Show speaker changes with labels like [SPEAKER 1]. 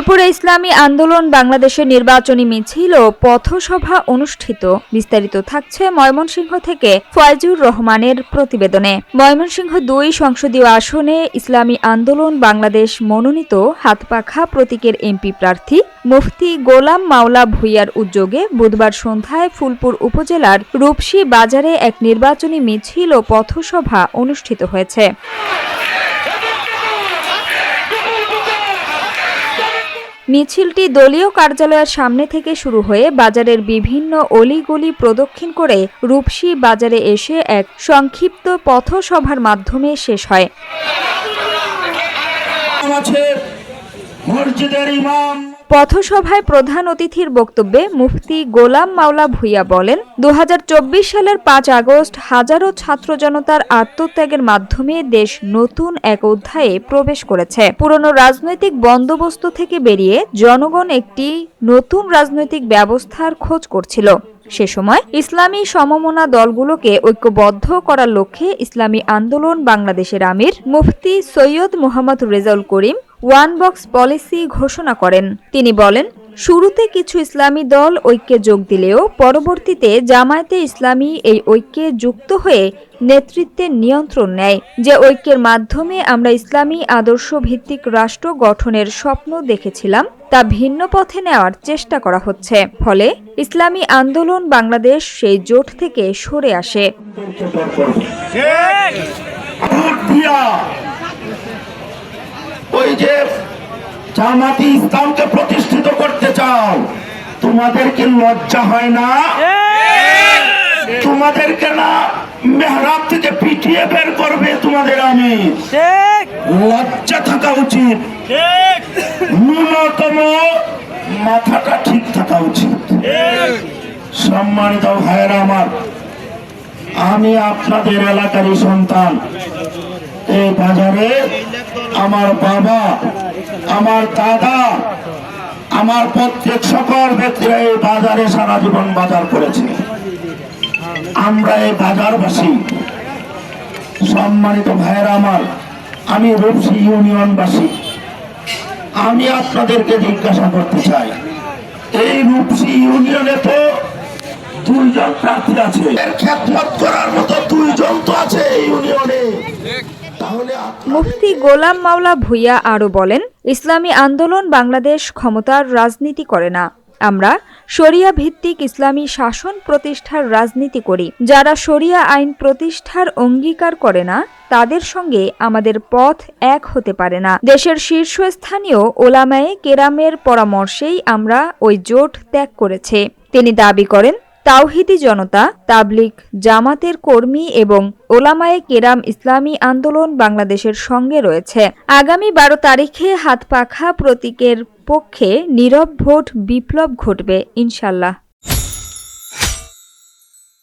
[SPEAKER 1] ফুলপুরে ইসলামী আন্দোলন বাংলাদেশের নির্বাচনী মিছিল ও পথসভা অনুষ্ঠিত। বিস্তারিত থাকছে ময়মনসিংহ থেকে ফয়জুর রহমানের প্রতিবেদনে। ময়মনসিংহ ২ সংসদীয় আসনে ইসলামী আন্দোলন বাংলাদেশ মনোনীত হাতপাখা প্রতীকের এমপি প্রার্থী মুফতি গোলাম মাওলা ভূঁইয়ার উদ্যোগে বুধবার সন্ধ্যায় ফুলপুর উপজেলার রূপসী বাজারে এক নির্বাচনী মিছিল ও পথসভা অনুষ্ঠিত হয়েছে। মিছিলটি দলীয় কার্যালয়ের সামনে থেকে শুরু হয়ে বাজারের বিভিন্ন অলিগলি প্রদক্ষিণ করে রূপসী বাজারে এসে এক সংক্ষিপ্ত পথসভার মাধ্যমে শেষ হয়। পথসভায় প্রধান অতিথির বক্তব্যে মুফতি গোলাম মাওলা ভূঁইয়া বলেন, ২০২৪ সালের ৫ আগস্ট হাজারো ছাত্র জনতার আত্মত্যাগের মাধ্যমে দেশ নতুন এক অধ্যায়ে প্রবেশ করেছে। পুরনো রাজনৈতিক বন্দোবস্ত থেকে বেরিয়ে জনগণ একটি নতুন রাজনৈতিক ব্যবস্থার খোঁজ করছিল। সে সময় ইসলামী সমমনা দলগুলোকে ঐক্যবদ্ধ করার লক্ষ্যে ইসলামী আন্দোলন বাংলাদেশের আমির মুফতি Syed Mohammad Rezaul Karim one box policy ঘোষণা করেন। তিনি বলেন, শুরুতে কিছু ইসলামী দল ঐক্যে যোগ দিলেও পরবর্তীতে জামায়াতে ইসলামী এই ঐক্যে যুক্ত হয়ে নেতৃত্বের নিয়ন্ত্রণ নেয়। যে ঐক্যের মাধ্যমে আমরা ইসলামী আদর্শ ভিত্তিক রাষ্ট্র গঠনের স্বপ্ন দেখেছিলাম তা ভিন্ন পথে নেওয়ার চেষ্টা করা হচ্ছে। ফলে ইসলামী আন্দোলন বাংলাদেশ সেই জোট থেকে সরে আসে।
[SPEAKER 2] ওই যে জামাতি ইসলামকে প্রতিষ্ঠিত করতে চাও, তোমাদেরকে লজ্জা হয় না? তোমাদেরকে না মেহরাব থেকে পিটিয়ে বের করবে তোমাদের আমি লজ্জা থাকা উচিত। ন্যূনতম মাথাটা ঠিক থাকা উচিত। সম্মানিত ভাইয়েরা আমার, আমি আপনাদের এলাকারই সন্তান। এই বাজারে আমার বাবা, আমার দাদা, আমার প্রত্যেক সকল ব্যক্তিরা এই বাজারে সারা জীবন বাজার করেছে। আমরা এই বাজারবাসী। সম্মানিত ভাইয়েরা আমার, আমি রূপসী ইউনিয়নবাসী। আমি আপনাদেরকে জিজ্ঞাসা করতে চাই, এই রূপসী ইউনিয়নে তো 2 জন প্রার্থী আছে, খেদমত করার মতো 2 জন তো আছে এই ইউনিয়নে।
[SPEAKER 1] মুফতি গোলাম মাওলা ভূঁইয়া আরও বলেন, ইসলামী আন্দোলন বাংলাদেশ ক্ষমতার রাজনীতি করে না। আমরা শরিয়া ভিত্তিক ইসলামী শাসন প্রতিষ্ঠার রাজনীতি করি। যারা শরিয়া আইন প্রতিষ্ঠার অঙ্গীকার করে না তাদের সঙ্গে আমাদের পথ এক হতে পারে না। দেশের শীর্ষস্থানীয় ওলামায়ে কেরামের পরামর্শেই আমরা ওই জোট ত্যাগ করেছে। তিনি দাবি করেন, তাওহিদি জনতা, তাবলিগ জামাতের কর্মী এবং ওলামায়ে কেরাম ইসলামী আন্দোলন বাংলাদেশের সঙ্গে রয়েছে। আগামী 12 তারিখে হাতপাখা প্রতীকের পক্ষে নীরব ভোট বিপ্লব ঘটবে ইনশাল্লাহ।